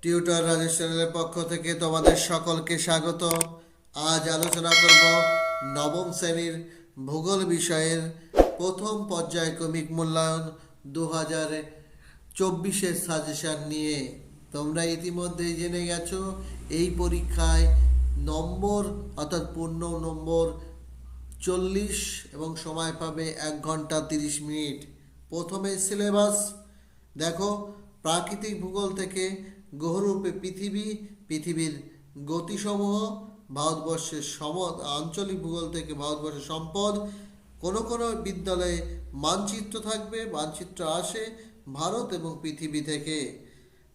Tutor Rajesh চ্যানেলের পক্ষ থেকে তোমাদের সকলকে স্বাগত। আজ আলোচনা করব নবম শ্রেণীর ভূগোল বিষয়ের প্রথম পর্যায়ক্রমিক মূল্যায়ন 2024-এর সাজেশন নিয়ে। তোমরা ইতিমধ্যেই জেনে গেছো এই পরীক্ষায় নম্বর অর্থাৎ পূর্ণ নম্বর 40 এবং সময় পাবে 1 ঘন্টা 30 মিনিট। প্রথমে সিলেবাস দেখো, প্রাকৃতিক ভূগোল থেকে গ্রহরূপে পৃথিবী, পৃথিবীর গতিসমূহ, ভারতবর্ষের আঞ্চলিক ভূগোল থেকে ভারতবর্ষের সম্পদ। কোনো কোনো বিদ্যালয়ে মানচিত্র থাকবে, মানচিত্র আসে ভারত এবং পৃথিবী থেকে।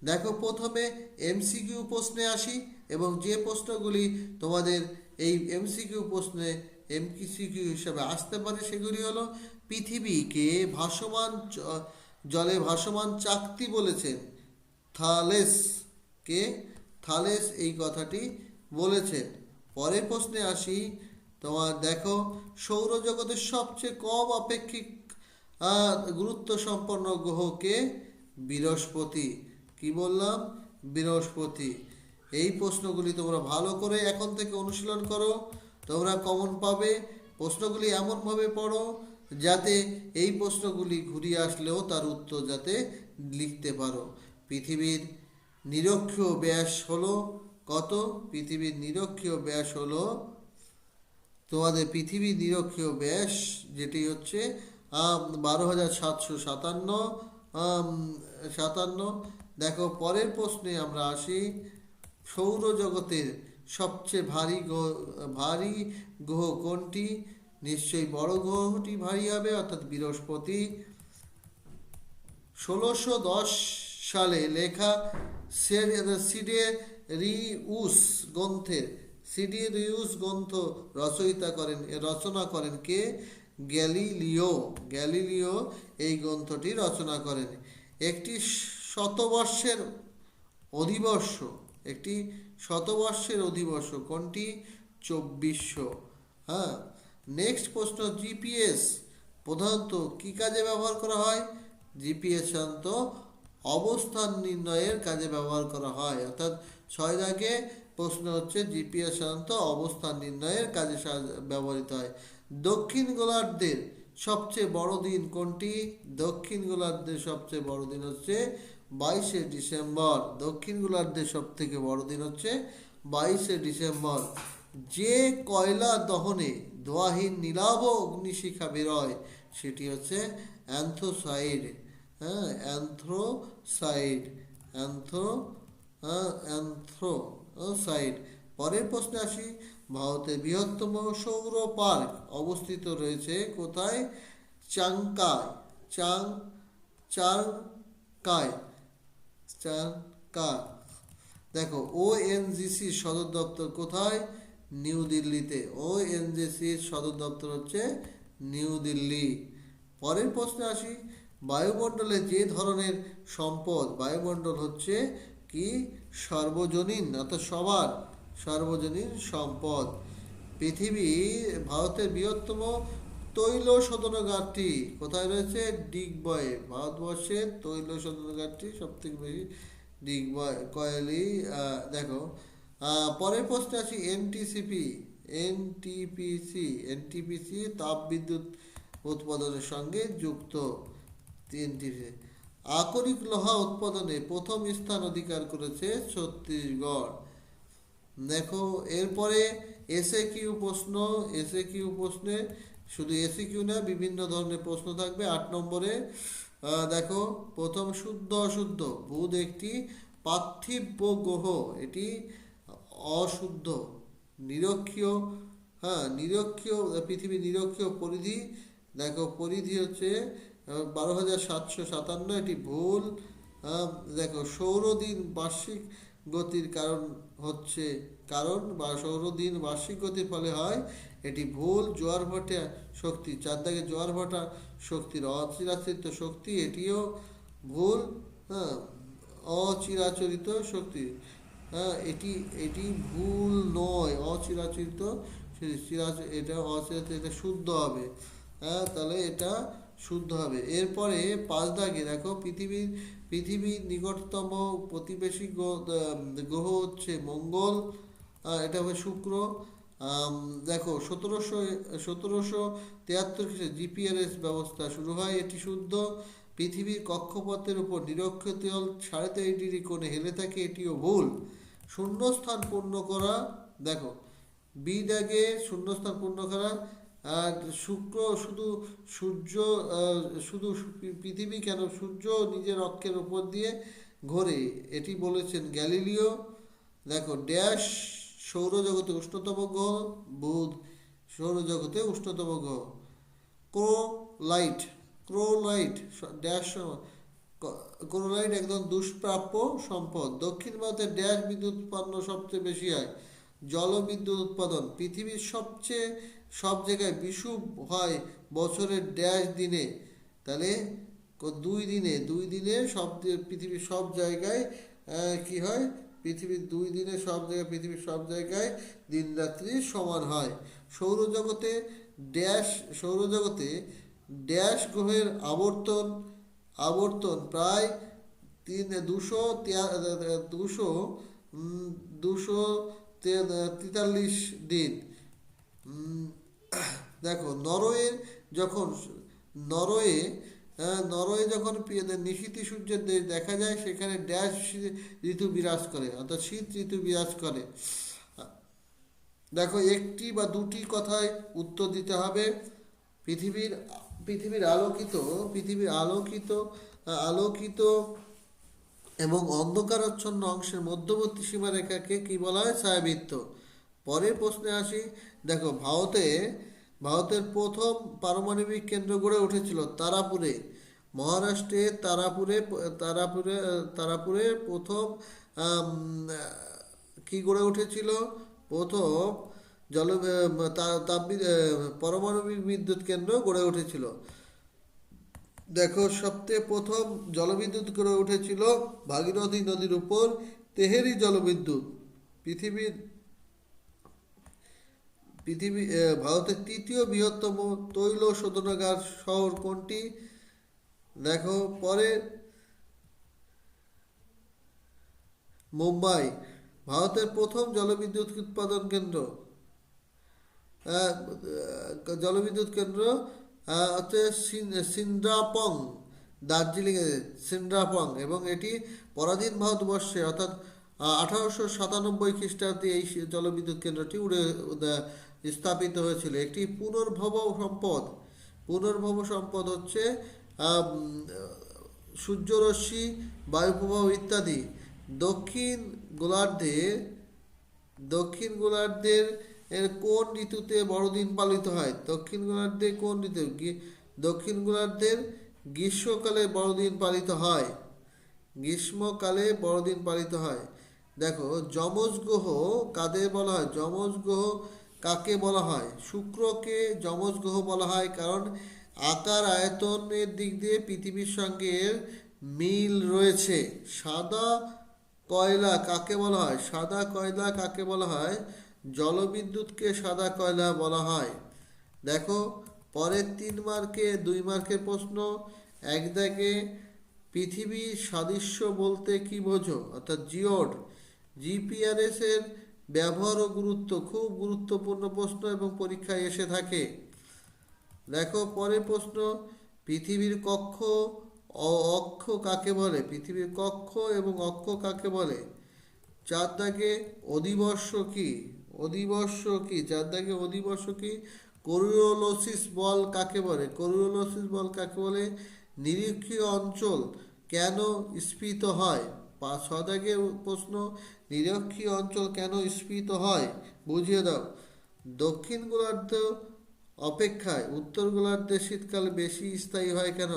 দেখো, প্রথমে এমসিকিউ প্রশ্নে আসি এবং যে প্রশ্নগুলি তোমাদের এই এমসিকিউ প্রশ্নে এমসিকিউ হিসাবে আসতে পারে সেগুলি হলো, পৃথিবীকে ভাসমান জলে ভাসমান চাকতি বলেছেন থালেস। কে? থালেস এই কথাটি বলেছেন। পরের প্রশ্নে আসি, তোমার দেখো, সৌরজগতের সবচেয়ে কম আপেক্ষিক গুরুত্ব সম্পন্ন গ্রহকে বৃহস্পতি। কি বললাম? বৃহস্পতি। এই প্রশ্নগুলি তোমরা ভালো করে এখন থেকে অনুশীলন করো, তোমরা কমন পাবে। প্রশ্নগুলি এমনভাবে পড়ো যাতে এই প্রশ্নগুলি ঘুরিয়ে আসলেও তার উত্তর যাতে লিখতে পারো। পৃথিবীর নিরক্ষীয় ব্যাস হলো কত? পৃথিবীর নিরক্ষীয় ব্যাস হলো, তোমাদের পৃথিবীর নিরক্ষীয় ব্যাস যেটি হচ্ছে 12,757। দেখো, পরের প্রশ্নে আমরা আসি, সৌরজগতের সবচেয়ে ভারী গ্রহ কোনটি? নিশ্চয়ই বড় গ্রহটি ভারী হবে, অর্থাৎ বৃহস্পতি। 1610 সালে লেখা সিডেরিউস গ্রন্থ রচনা করেন কে? গ্যালিলিও। গ্যালিলিও এই গ্রন্থটি রচনা করেন। একটি শতবর্ষের অধিবর্ষ কোনটি? 2400। হ্যাঁ। নেক্সট প্রশ্ন, জিপিএস প্রধানত কি কাজে ব্যবহার করা হয়? জিপিএস সাধারণত অবস্থান নির্ণয়ের কাজে ব্যবহার করা হয়। অর্থাৎ 6 দাগে প্রশ্ন হচ্ছে, জিপিএস সাধারণত অবস্থান নির্ণয়ের কাজে ব্যবহৃত হয়। দক্ষিণ গোলার্ধের সবচেয়ে বড় দিন কোনটি? দক্ষিণ গোলার্ধের সবচেয়ে বড় দিন হচ্ছে 22শে ডিসেম্বর। দক্ষিণ গোলার্ধের সব থেকে বড় দিন হচ্ছে 22শে ডিসেম্বর। যে কয়লা দহনে ধোঁয়াহীন নীলাভ অগ্নিশিখা বেরোয় সেটি হচ্ছে অ্যান্থ্রোসাইড। হ্যাঁ, অ্যান্থ্রোসাইড। পরের প্রশ্নে আসি, ভারতের বৃহত্তম সৌর পার্ক অবস্থিত রয়েছে কোথায়? চাংকায়। দেখো, ওএনজিসির সদর দপ্তর কোথায়? নিউ দিল্লিতে। ওএনজিসির সদর দপ্তর হচ্ছে নিউ দিল্লি। পরের প্রশ্নে আসি, বায়ুমণ্ডলে যে ধরনের সম্পদ, বায়ুমণ্ডল হচ্ছে কি? সর্বজনীন, অর্থাৎ সবার সর্বজনীন সম্পদ। ভারতের বৃহত্তম তৈল শোধনাগারটি কোথায় রয়েছে? ডিগবয়ে। ভারতবর্ষের তৈল শোধনাগারটি সব থেকে বেশি ডিগবয়, কয়লি। দেখো, পরের প্রশ্নে আসি, এনটিপিসি তাপবিদ্যুৎ উৎপাদনের সঙ্গে যুক্ত। আকরিক লোহা উৎপাদনে প্রথম স্থান অধিকার করেছে ছত্তিশগড়। দেখো, এরপরে এসএ কিউ প্রশ্নে শুধু এসএ কিউ না, বিভিন্ন ধরনের প্রশ্ন থাকবে। 8 নম্বরে দেখো, প্রথম শুদ্ধ অশুদ্ধ। বুধ একটি পার্থিব গ্রহ, এটি অশুদ্ধ। নিরক্ষীয়, হ্যাঁ, পৃথিবীর নিরক্ষীয় পরিধি, দেখো পরিধি হচ্ছে 12,757, এটি ভুল। দেখো, সৌরদিন বার্ষিক গতির সৌরদিন বার্ষিক গতির ফলে হয়, এটি ভুল। জোয়ার ভাটা শক্তি, 4 দাগে জোয়ার ভাটা শক্তির অচিরাচরিত শক্তি, এটিও ভুল। হ্যাঁ, অচিরাচরিত শক্তি, হ্যাঁ, এটি ভুল নয়। এটা শুদ্ধ হবে। হ্যাঁ, তাহলে এটা শুদ্ধ হবে। এরপরে 5 দাগে দেখো, পৃথিবীর নিকটতম প্রতিবেশী গ্রহ হচ্ছে মঙ্গল, এটা হবে শুক্র। দেখো 1773 খ্রিস্টে জিপিআরএস ব্যবস্থা শুরু হয়, এটি শুদ্ধ। পৃথিবীর কক্ষপথের উপর নিরক্ষীয় 3.5 ডিগ্রি কোণে হেলে থাকে, এটিও ভুল। শূন্যস্থান পূর্ণ করা, দেখো বি দাগে শূন্যস্থান পূর্ণ করা। আর শুক্র শুধু সূর্য, শুধু পৃথিবী কেন, সূর্য নিজের অক্ষের উপর দিয়ে ঘোরে, এটি বলেছেন গ্যালিলিও। দেখো ড্যাশ সৌরজগতে উষ্ণতম গ্রহ বুধ, সৌরজগতে উষ্ণতম গ্রহ। ক্রোলাইট, ক্রোলাইট ড্যাশ ক্রোলাইট একদম দুষ্প্রাপ্য সম্পদ। দক্ষিণ ভারতে ড্যাশ বিদ্যুৎ উৎপন্ন সবচেয়ে বেশি হয়, জলবিদ্যুৎ উৎপাদন। পৃথিবীর সব জায়গায় বিষুব হয় বছরের ড্যাশ দিনে, তাহলে 2 দিনে পৃথিবীর সব জায়গায় কি হয়, পৃথিবীর সব জায়গায় দিন রাত্রি সমান হয়। সৌরজগতে ড্যাশ গ্রহের আবর্তন প্রায় 243 দিন। দেখো নরওয়ে যখন নিশীথী সূর্যের দেশ দেখা যায়, সেখানে ড্যাশ ঋতু বিরাজ করে, অর্থাৎ শীত ঋতু বিরাজ করে। দেখো একটি বা দুটি কথায় উত্তর দিতে হবে। পৃথিবীর আলোকিত এবং অন্ধকারাচ্ছন্ন অংশের মধ্যবর্তী সীমারেখাকে কি বলা হয়, ছায়াবৃত্ত। পরের প্রশ্নে আসি। দেখো ভারতের প্রথম পারমাণবিক কেন্দ্র গড়ে উঠেছিল তারাপুরে, মহারাষ্ট্রে। তারাপুরে প্রথম কি গড়ে উঠেছিল, প্রথম পারমাণবিক বিদ্যুৎ কেন্দ্র গড়ে উঠেছিল। দেখো সবচেয়ে প্রথম জলবিদ্যুৎ গড়ে উঠেছিল ভাগীরথী নদীর উপর, তেহেরি জলবিদ্যুৎ। ভারতের তৃতীয় বৃহত্তম তৈল শোধনাগার শহর কোনটি? দেখো পরে মুম্বাই। ভারতের প্রথম জলবিদ্যুৎ উৎপাদন কেন্দ্র হচ্ছে সিন্দ্রাপং, দার্জিলিংয়ে সিন্দ্রাপং, এবং এটি পরাধীন ভারতবর্ষে অর্থাৎ 1897 খ্রিস্টাব্দে এই জলবিদ্যুৎ কেন্দ্রটি স্থাপিত হয়েছিল। একটি পুনর্ভব সম্পদ হচ্ছে সূর্যরশ্মি, বায়ুপ্রবাহ ইত্যাদি। দক্ষিণ গোলার্ধের কোন ঋতুতে বড়দিন পালিত হয়? দক্ষিণ গোলার্ধের গ্রীষ্মকালে বড়দিন পালিত হয়। দেখো যমজ গ্রহ কাদের বলা হয়? যমজ গ্রহ কাকে বলা হয়? শুক্রকে যমজ গ্রহ বলা হয়, কারণ আকার আয়তনের দিক দিয়ে পৃথিবীর সঙ্গে এর মিল রয়েছে। সাদা কয়লা কাকে বলা হয়? জলবিদ্যুৎকে সাদা কয়লা বলা হয়। দেখো পরের 2 মার্কের প্রশ্ন। এক দাগে পৃথিবীর সাদৃশ্য বলতে কি বোঝো, অর্থাৎ জিওড। জিপিআরএস এর ব্যবহার ও গুরুত্ব, খুব গুরুত্বপূর্ণ প্রশ্ন এবং পরীক্ষায় এসে থাকে। দেখো পরের প্রশ্ন, পৃথিবীর অক্ষ কাকে বলে? পৃথিবীর কক্ষ এবং অক্ষ কাকে বলে? 4 দাগে অধিবর্ষ কি? 4 দাগে অধিবর্ষ কি? কোরিওলোসিস বল কাকে বলে? নিরক্ষীয় অঞ্চল কেন স্ফীত হয়? 6 দাগের প্রশ্ন, নিরক্ষীয় অঞ্চল কেন স্ফীত হয় বুঝিয়ে দাও। দক্ষিণ গোলার্ধ অপেক্ষায় উত্তর গোলার্ধে শীতকাল বেশি স্থায়ী হয় কেন?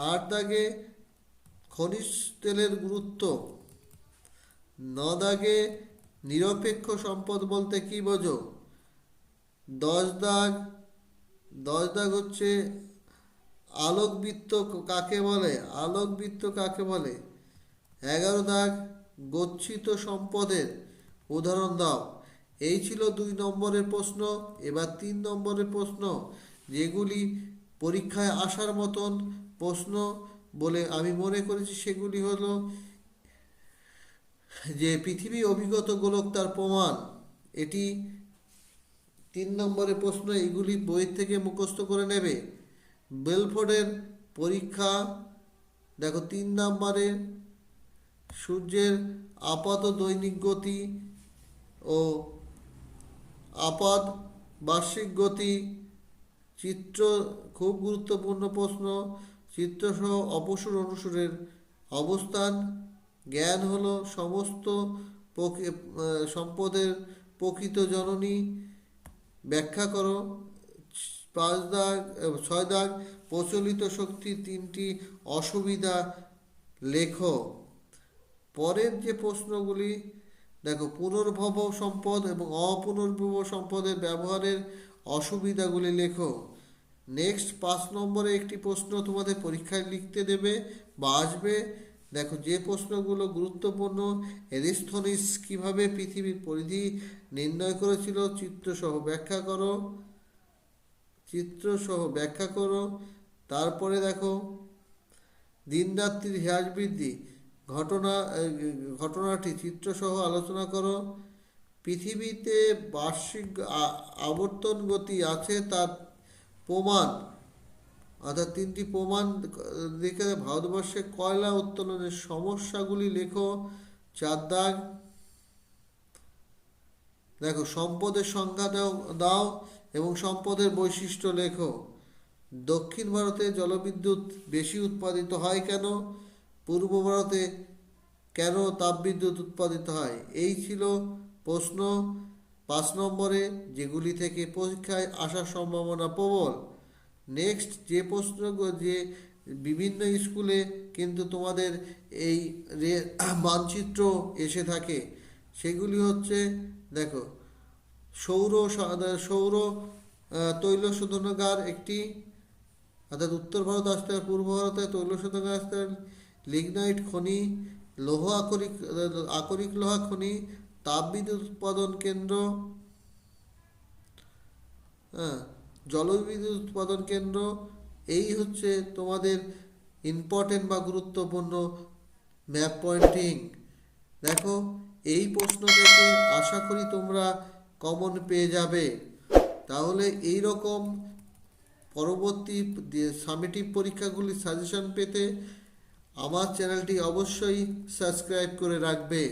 8 দাগে খনিজ তেলের গুরুত্ব। 9 দাগে নিরপেক্ষ সম্পদ বলতে কি বোঝো? 10 দাগ হচ্ছে আলোকবৃত্ত কাকে বলে? 11 দাগ গচ্ছিত সম্পদের উদাহরণ দাও। এই ছিল 2 নম্বরের প্রশ্ন। এবার 3 নম্বরের প্রশ্ন, যেগুলি পরীক্ষায় আসার মতন প্রশ্ন বলে আমি মনে করেছি সেগুলি হলো যে পৃথিবী অভিগত গোলক তার প্রমাণ, এটি 3 নম্বরের প্রশ্ন, এগুলি বই থেকে মুখস্থ করে নেবে। বেলফোর্ডের পরীক্ষা, দেখো 3 নম্বরে সূর্যের আপাত দৈনিক গতি ও আপাত বার্ষিক গতি চিত্র, খুব গুরুত্বপূর্ণ প্রশ্ন। চিত্রসহ অপসূর অনুসূরের অবস্থান। জ্ঞান হলো সমস্ত সম্পদের প্রকৃত জননী, ব্যাখ্যা করো। 6 দাগ প্রচলিত শক্তির 3টি অসুবিধা লেখো। পরের যে প্রশ্নগুলি দেখো, পুনর্ভব সম্পদ এবং অপুনর্ভব সম্পদের ব্যবহারের অসুবিধাগুলি লেখো। নেক্সট 5 নম্বরে একটি প্রশ্ন তোমাদের পরীক্ষায় লিখতে দেবে বা আসবে। দেখো যে প্রশ্নগুলো গুরুত্বপূর্ণ, এরিস্থনিস কিভাবে পৃথিবীর পরিধি নির্ণয় করেছিল, চিত্রসহ ব্যাখ্যা করো। তারপরে দেখো দিনরাত্রির হ্রাস বৃদ্ধি ঘটনাটি চিত্রসহ আলোচনা করো। পৃথিবীতে বার্ষিক আবর্তন গতি আছে তার প্রমাণ, অর্থাৎ 3টি প্রমাণ দেখে ভারতবর্ষে কয়লা উত্তোলনের সমস্যাগুলি লেখো। 4 দাগ দেখো সম্পদের সংজ্ঞা দাও এবং সম্পদের বৈশিষ্ট্য লেখো। দক্ষিণ ভারতে জলবিদ্যুৎ বেশি উৎপাদিত হয় কেন? পূর্ব ভারতে কেন তাপবিদ্যুৎ উৎপাদিত হয়? এই ছিল প্রশ্ন 5 নম্বরে, যেগুলি থেকে পরীক্ষায় আসার সম্ভাবনা প্রবল। নেক্সট যে প্রশ্ন, যে বিভিন্ন স্কুলে কিন্তু তোমাদের এই মানচিত্র এসে থাকে, সেগুলি হচ্ছে দেখো সৌর তৈল শোধনাগার একটি, অর্থাৎ উত্তর ভারত আসতে হবে, পূর্ব ভারতে তৈল শোধনাগার আসতে হবে, লিগনাইট খনি, আকরিক লোহা খনি, তাপবিদ্যুৎ উৎপাদন কেন্দ্র, জলবিদ্যুৎ উৎপাদন কেন্দ্র। এই হচ্ছে তোমাদের ইম্পর্টেন্ট বা গুরুত্বপূর্ণ ম্যাপ পয়েন্টিং। দেখো এই প্রশ্ন থেকে আশা করি তোমরা কমন পেয়ে যাবে। তাহলে এই রকম পরবর্তী সামেটিভ পরীক্ষাগুলির সাজেশন পেতে আমার চ্যানেলটি অবশ্যই সাবস্ক্রাইব করে রাখবে।